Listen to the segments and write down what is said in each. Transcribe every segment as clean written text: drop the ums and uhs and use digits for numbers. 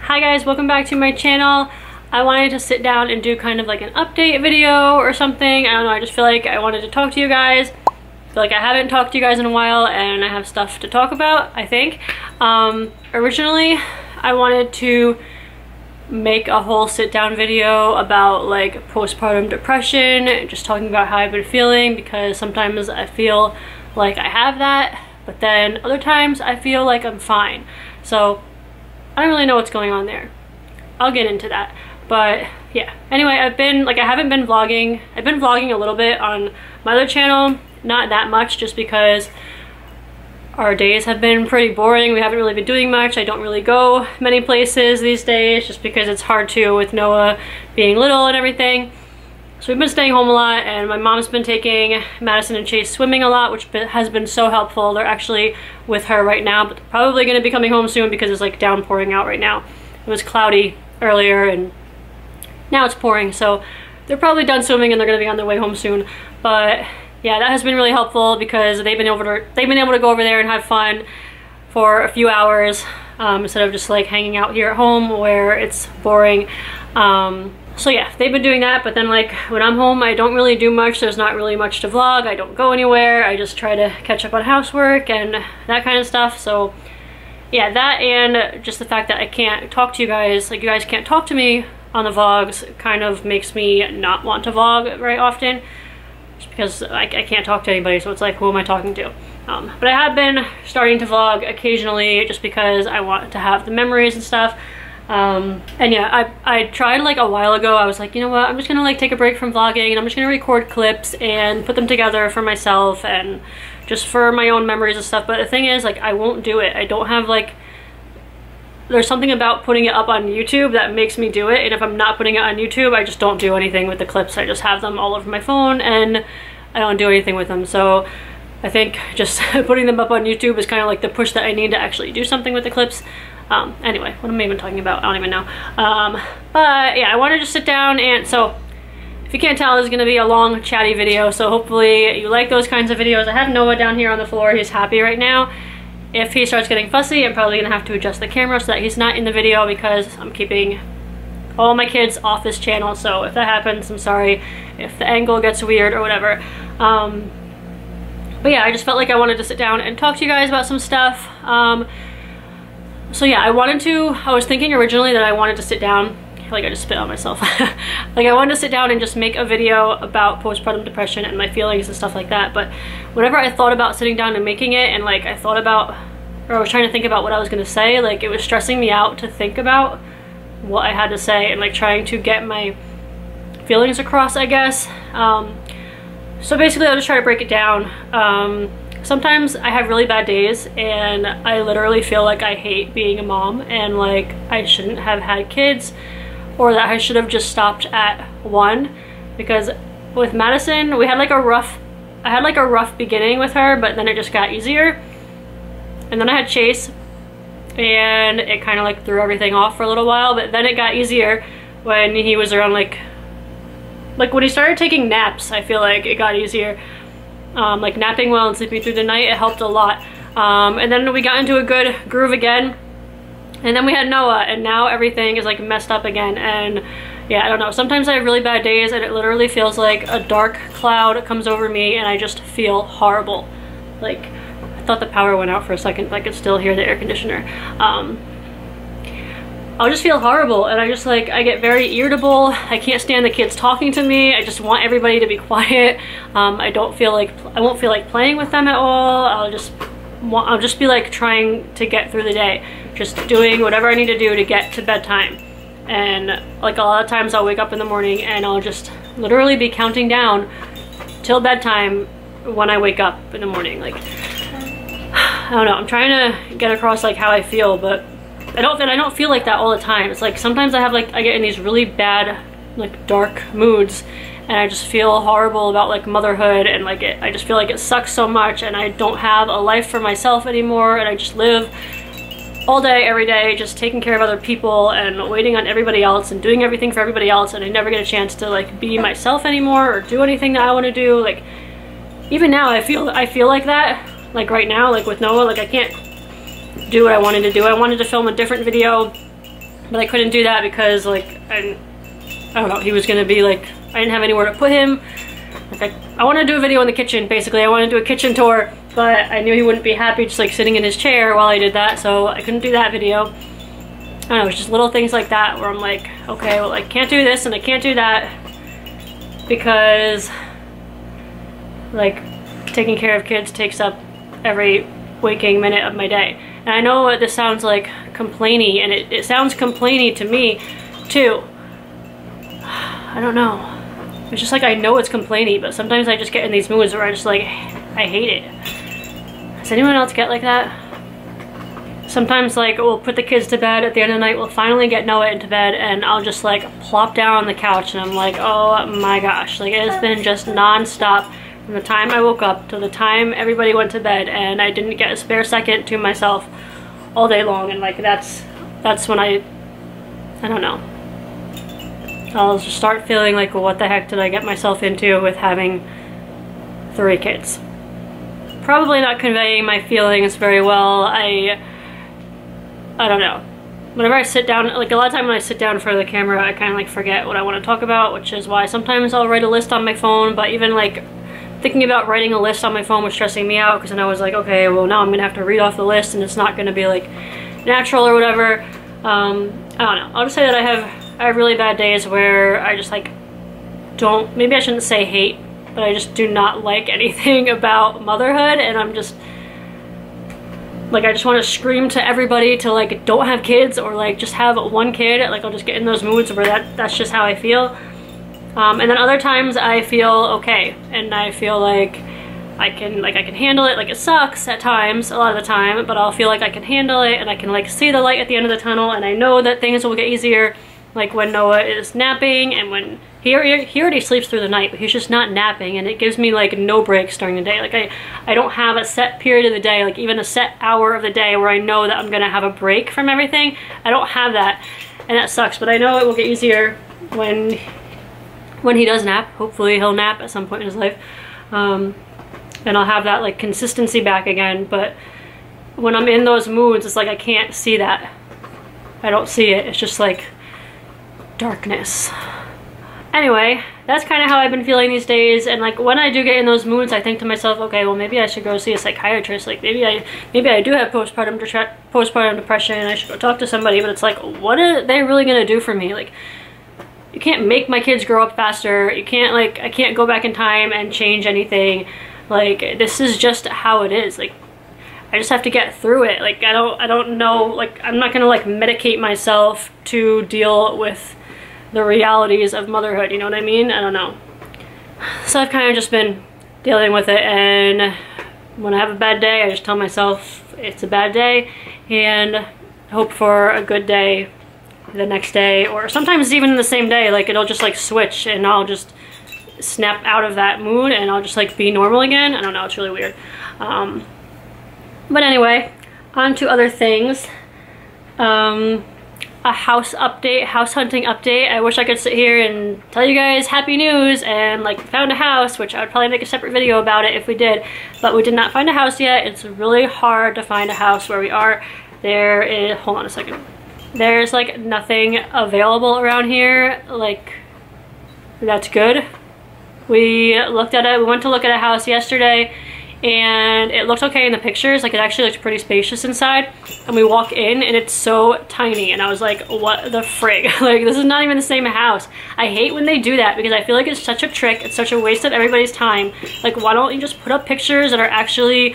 Hi guys, welcome back to my channel. I wanted to sit down and do kind of like an update video or something. I don't know, I just feel like I wanted to talk to you guys. I feel like I haven't talked to you guys in a while and I have stuff to talk about, I think. Originally, I wanted to make a whole sit down video about like postpartum depression, just talking about how I've been feeling, because sometimes I feel like I have that, but then other times I feel like I'm fine. So I don't really know what's going on there. I'll get into that. But yeah, anyway, I haven't been vlogging. I've been vlogging a little bit on my other channel, not that much, just because our days have been pretty boring. We haven't really been doing much. I don't really go many places these days just because it's hard to with Noah being little and everything. So we've been staying home a lot, and my mom's been taking Madison and Chase swimming a lot, which has been so helpful. They're actually with her right now, but they're probably going to be coming home soon because it's like downpouring out right now. It was cloudy earlier and now it's pouring, so they're probably done swimming and they're going to be on their way home soon. But yeah, that has been really helpful because they've been able to go over there and have fun for a few hours instead of just like hanging out here at home where it's boring. So yeah, they've been doing that, but then like when I'm home, I don't really do much. There's not really much to vlog. I don't go anywhere. I just try to catch up on housework and that kind of stuff. So yeah, that and just the fact that I can't talk to you guys, like you guys can't talk to me on the vlogs, kind of makes me not want to vlog very often, just because I can't talk to anybody. So it's like, who am I talking to? But I have been starting to vlog occasionally just because I want to have the memories and stuff. And yeah, I tried like a while ago. I was like, you know what, I'm just gonna like take a break from vlogging and I'm just gonna record clips and put them together for myself and just for my own memories and stuff. But the thing is, like, I won't do it. I don't have like, there's something about putting it up on YouTube that makes me do it, and if I'm not putting it on YouTube, I just don't do anything with the clips. I just have them all over my phone and I don't do anything with them. So I think just putting them up on YouTube is kind of like the push that I need to actually do something with the clips. Anyway, what am I even talking about? I don't even know. But yeah, I wanted to sit down, and so if you can't tell, this is going to be a long chatty video, so hopefully you like those kinds of videos. I have Noah down here on the floor. He's happy right now. If he starts getting fussy, I'm probably going to have to adjust the camera so that he's not in the video, because I'm keeping all my kids off this channel. So if that happens, I'm sorry if the angle gets weird or whatever. But yeah, I just felt like I wanted to sit down and talk to you guys about some stuff. So yeah, I was thinking originally that I wanted to sit down, I feel like I just spit on myself. Like I wanted to sit down and just make a video about postpartum depression and my feelings and stuff like that. But whenever I thought about sitting down and making it, and like I was trying to think about what I was gonna say, like it was stressing me out to think about what I had to say and like trying to get my feelings across, I guess. So basically I'll just try to break it down. Sometimes I have really bad days and I literally feel like I hate being a mom and like I shouldn't have had kids, or that I should have just stopped at one, because with Madison I had like a rough beginning with her, but then it just got easier. And then I had Chase and it kind of like threw everything off for a little while, but then it got easier when he was around like when he started taking naps. I feel like it got easier. Like napping well and sleeping through the night, it helped a lot. And then we got into a good groove again, and then we had Noah, and now everything is like messed up again. And yeah, I don't know, sometimes I have really bad days and it literally feels like a dark cloud comes over me and I just feel horrible. Like I thought the power went out for a second, but I could still hear the air conditioner. I'll just feel horrible, and I get very irritable. I can't stand the kids talking to me. I just want everybody to be quiet. I won't feel like playing with them at all. I'll just be like trying to get through the day, just doing whatever I need to do to get to bedtime. And like a lot of times I'll wake up in the morning and I'll just literally be counting down till bedtime when I wake up in the morning. Like, I don't know, I'm trying to get across like how I feel, but I don't feel like that all the time. It's like sometimes I get in these really bad like dark moods and I just feel horrible about like motherhood, and like I just feel like it sucks so much and I don't have a life for myself anymore, and I just live all day every day just taking care of other people and waiting on everybody else and doing everything for everybody else, and I never get a chance to like be myself anymore or do anything that I want to do. Like even now I feel like that, like right now, like with Noah, like I can't do what I wanted to do. I wanted to film a different video but I couldn't do that because like, I don't know, he was gonna be like, I didn't have anywhere to put him. Like I wanted to do a video in the kitchen, basically. I wanted to do a kitchen tour, but I knew he wouldn't be happy just like sitting in his chair while I did that, so I couldn't do that video. I don't know, it's just little things like that where I'm like, okay, well I can't do this and I can't do that because like taking care of kids takes up every waking minute of my day. And I know this sounds like complainy, and it sounds complainy to me too. I don't know. It's just like I know it's complainy, but sometimes I just get in these moods where I just like, I hate it. Does anyone else get like that? Sometimes like we'll put the kids to bed at the end of the night, we'll finally get Noah into bed, and I'll just like plop down on the couch and I'm like, oh my gosh, like it's been just non-stop from the time I woke up to the time everybody went to bed, and I didn't get a spare second to myself all day long. And like that's when I don't know, I'll just start feeling like, well, what the heck did I get myself into with having 3 kids? Probably not conveying my feelings very well. I don't know. Whenever I sit down, like a lot of time when I sit down in front of the camera, I kind of like forget what I want to talk about, which is why sometimes I'll write a list on my phone. But even like thinking about writing a list on my phone was stressing me out, because then I was like, okay, well now I'm gonna have to read off the list and it's not gonna be like natural or whatever. I don't know. I'll just say that I have really bad days where I just like don't, maybe I shouldn't say hate, but I just do not like anything about motherhood, and I'm just like, I just want to scream to everybody to like don't have kids, or like just have 1 kid. Like I'll just get in those moods where that's just how I feel. And then other times I feel okay, and I feel like I can handle it. Like it sucks at times, a lot of the time, but I'll feel like I can handle it, and I can like see the light at the end of the tunnel, and I know that things will get easier. Like when Noah is napping, and when he already sleeps through the night, but he's just not napping, and it gives me like no breaks during the day. Like I don't have a set period of the day, like even a set hour of the day where I know that I'm gonna have a break from everything. I don't have that, and that sucks. But I know it will get easier when he does nap. Hopefully he'll nap at some point in his life, and I'll have that like consistency back again. But when I'm in those moods, it's like I can't see that. I don't see it. It's just like darkness. Anyway, that's kind of how I've been feeling these days. And like when I do get in those moods, I think to myself, okay, well maybe I should go see a psychiatrist. Like maybe I do have postpartum depression, and I should go talk to somebody. But it's like, what are they really gonna do for me? Like, you can't make my kids grow up faster. You can't, like, I can't go back in time and change anything. Like, this is just how it is. Like, I just have to get through it. Like, I don't know, like, I'm not gonna like medicate myself to deal with the realities of motherhood, you know what I mean? I don't know. So I've kind of just been dealing with it, and when I have a bad day, I just tell myself it's a bad day and hope for a good day the next day, or sometimes even in the same day. Like it'll just like switch, and I'll just snap out of that mood and I'll just like be normal again. I don't know, it's really weird. But anyway, on to other things. A house update, house hunting update. I wish I could sit here and tell you guys happy news and like found a house, which I would probably make a separate video about it if we did, but we did not find a house yet. It's really hard to find a house where we are. There is, hold on a second. There's like nothing available around here, like that's good. We looked at it, we went to look at a house yesterday, and it looked okay in the pictures. Like it actually looked pretty spacious inside, and we walk in and it's so tiny, and I was like, what the frig? Like this is not even the same house. I hate when they do that, because I feel like it's such a trick. It's such a waste of everybody's time. Like why don't you just put up pictures that are actually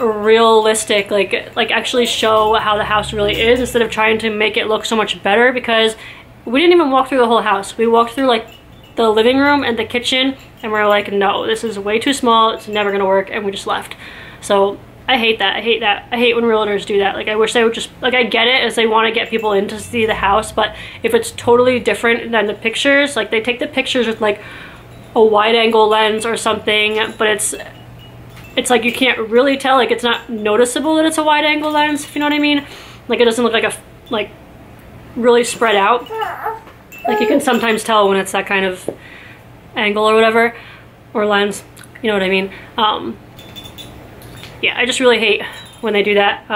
realistic, like actually show how the house really is, instead of trying to make it look so much better? Because we didn't even walk through the whole house. We walked through like the living room and the kitchen, and we're like, no, this is way too small, it's never gonna work, and we just left. So I hate that. I hate that. I hate when realtors do that. Like I wish they would just, like, I get it as they want to get people in to see the house, but if it's totally different than the pictures, like they take the pictures with like a wide angle lens or something, but it's like you can't really tell, like it's not noticeable that it's a wide angle lens, if you know what I mean. Like it doesn't look like a like really spread out. Like you can sometimes tell when it's that kind of angle or whatever, or lens, you know what I mean. Yeah, I just really hate when they do that.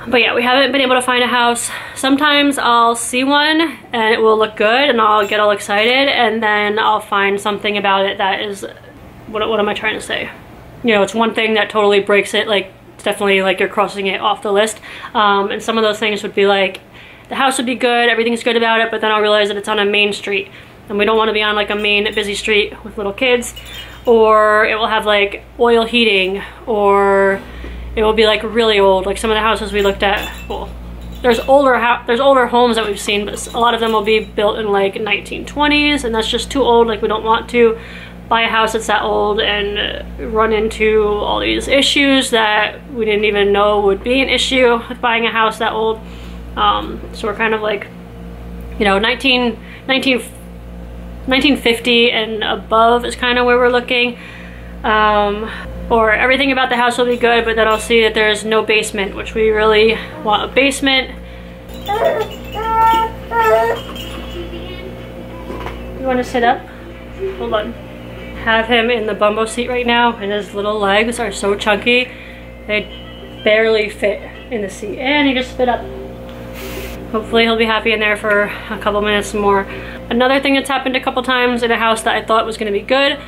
But yeah, we haven't been able to find a house. Sometimes I'll see one and it will look good and I'll get all excited, and then I'll find something about it that is, what am I trying to say? You know, it's one thing that totally breaks it, like it's definitely like you're crossing it off the list. And some of those things would be like, the house would be good, everything's good about it, but then I'll realize that it's on a main street. And we don't want to be on like a main busy street with little kids. Or it will have like oil heating, or it will be like really old. Like some of the houses we looked at, well, there's older homes that we've seen, but a lot of them will be built in like 1920s, and that's just too old. Like we don't want to buy a house that's that old and run into all these issues that we didn't even know would be an issue with buying a house that old. So we're kind of like, you know, 1950 and above is kind of where we're looking. Or everything about the house will be good, but then I'll see that there's no basement, which we really want a basement. You want to sit up? Hold on. Have him in the bumbo seat right now, and his little legs are so chunky they barely fit in the seat, and he just fit up. Hopefully he'll be happy in there for a couple minutes more. Another thing that's happened a couple times in a house that I thought was going to be good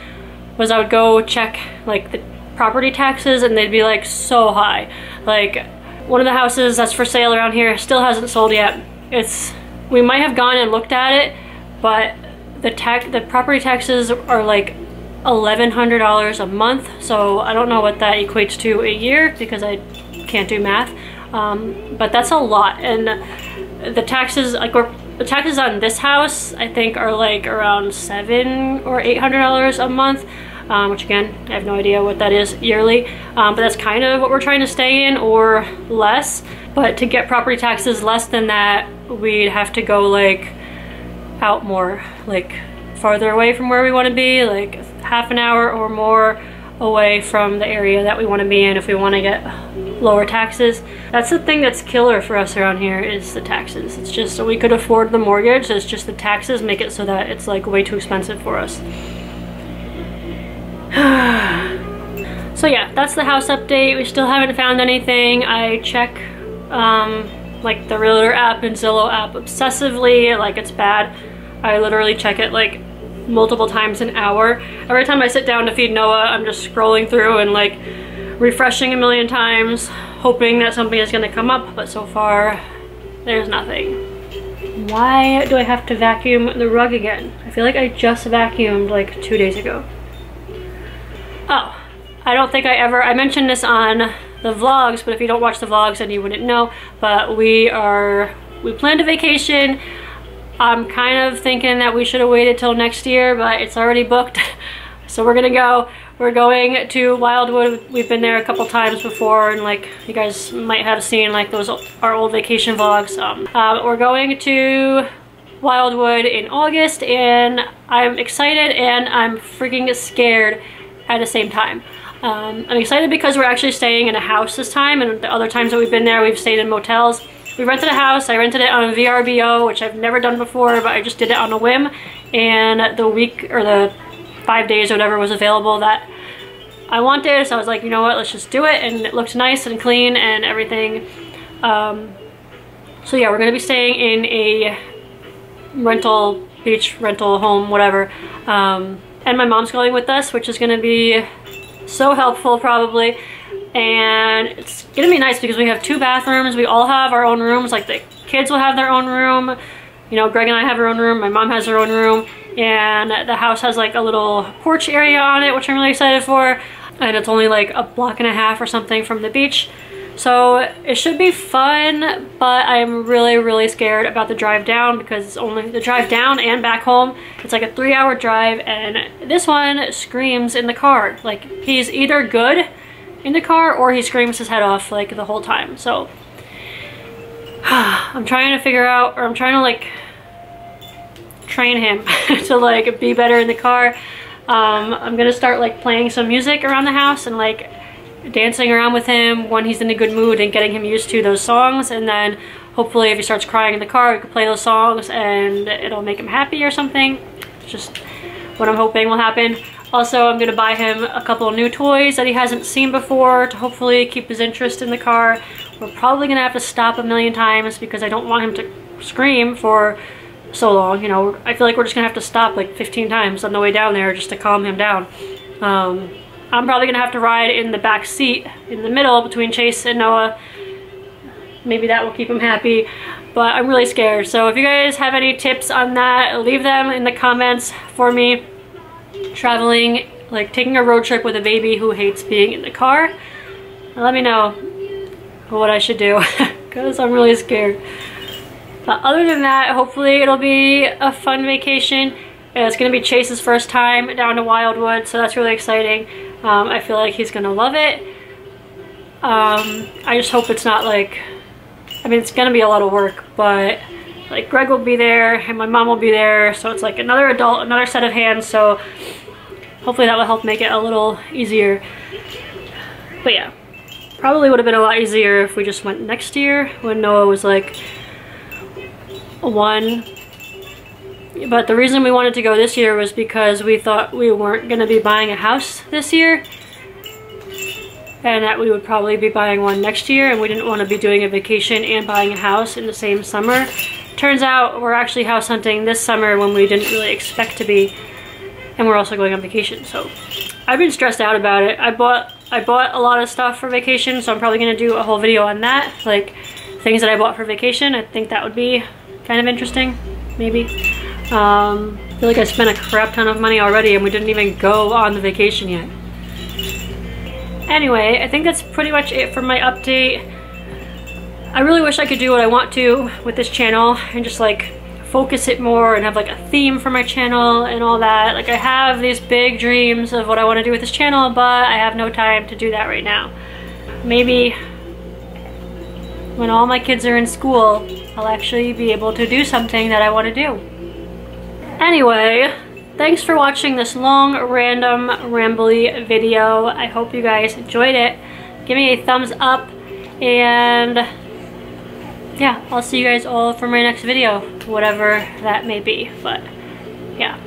was I would go check like the property taxes, and they'd be like so high. Like one of the houses that's for sale around here still hasn't sold yet. We might have gone and looked at it, but the property taxes are like $1,100 a month, so I don't know what that equates to a year because I can't do math, but that's a lot. And the taxes, the taxes on this house I think are like around $700 or $800 a month, which again I have no idea what that is yearly, but that's kind of what we're trying to stay in or less. But to get property taxes less than that, we'd have to go like out more, like farther away from where we want to be, like half an hour or more away from the area that we want to be in if we want to get lower taxes. That's the thing that's killer for us around here, is the taxes. It's just, so we could afford the mortgage, it's just the taxes make it so that it's like way too expensive for us. So yeah, that's the house update. We still haven't found anything. I check like the Realtor app and Zillow app obsessively, like it's bad. I literally check it like multiple times an hour. Every time I sit down to feed Noah, I'm just scrolling through and like refreshing a million times, hoping that something is gonna come up, but so far there's nothing. Why do I have to vacuum the rug again? I feel like I just vacuumed like 2 days ago. Oh, I don't think I mentioned this on the vlogs, but if you don't watch the vlogs then you wouldn't know, but we planned a vacation. I'm kind of thinking that we should have waited till next year, but it's already booked. So we're gonna go. We're going to Wildwood. We've been there a couple times before, and like you guys might have seen like those our old vacation vlogs. We're going to Wildwood in August, and I'm excited and I'm freaking scared at the same time. I'm excited because we're actually staying in a house this time, and the other times that we've been there we've stayed in motels. We rented a house. I rented it on VRBO, which I've never done before, but I just did it on a whim. And the week or the 5 days or whatever was available that I wanted, so I was like, you know what, let's just do it. And it looked nice and clean and everything. So yeah, we're gonna be staying in a beach rental home, whatever. And my mom's going with us, which is gonna be so helpful probably. And it's gonna be nice because we have 2 bathrooms. We all have our own rooms. Like the kids will have their own room. You know, Greg and I have our own room. My mom has her own room. And the house has like a little porch area on it, which I'm really excited for. And it's only like a block and a half or something from the beach. So it should be fun, but I'm really, really scared about the drive down because it's only the drive down and back home. It's like a 3-hour drive, and this one screams in the car. Like he's either good in the car or he screams his head off like the whole time. So I'm trying to figure out, or I'm trying to like train him to like be better in the car. I'm gonna start like playing some music around the house and like dancing around with him when he's in a good mood and getting him used to those songs, and then hopefully if he starts crying in the car we can play those songs and it'll make him happy or something. It's just what I'm hoping will happen. Also, I'm gonna buy him a couple of new toys that he hasn't seen before to hopefully keep his interest in the car. We're probably gonna have to stop a million times because I don't want him to scream for so long. You know, I feel like we're just gonna have to stop like 15 times on the way down there just to calm him down. I'm probably gonna have to ride in the back seat in the middle between Chase and Noah. Maybe that will keep him happy, but I'm really scared. So if you guys have any tips on that, leave them in the comments for me. Traveling, like taking a road trip with a baby who hates being in the car. Let me know what I should do because I'm really scared. But other than that, hopefully it'll be a fun vacation. It's gonna be Chase's first time down to Wildwood, so that's really exciting. I feel like he's gonna love it. I just hope it's not like, I mean, it's gonna be a lot of work, but like Greg will be there and my mom will be there, so it's like another adult, another set of hands, so hopefully that will help make it a little easier. But yeah, probably would have been a lot easier if we just went next year when Noah was like 1. But the reason we wanted to go this year was because we thought we weren't gonna be buying a house this year, and that we would probably be buying one next year, and we didn't want to be doing a vacation and buying a house in the same summer. Turns out we're actually house hunting this summer when we didn't really expect to be, and we're also going on vacation. So I've been stressed out about it. I bought a lot of stuff for vacation, so I'm probably gonna do a whole video on that, like things that I bought for vacation. I think that would be kind of interesting, maybe. I feel like I spent a crap ton of money already and we didn't even go on the vacation yet. Anyway, I think that's pretty much it for my update. I really wish I could do what I want to with this channel and just like focus it more and have like a theme for my channel and all that. Like I have these big dreams of what I want to do with this channel, but I have no time to do that right now. Maybe when all my kids are in school, I'll actually be able to do something that I want to do. Anyway, thanks for watching this long, random, rambly video. I hope you guys enjoyed it. Give me a thumbs up, and yeah, I'll see you guys all for my next video, whatever that may be. But yeah.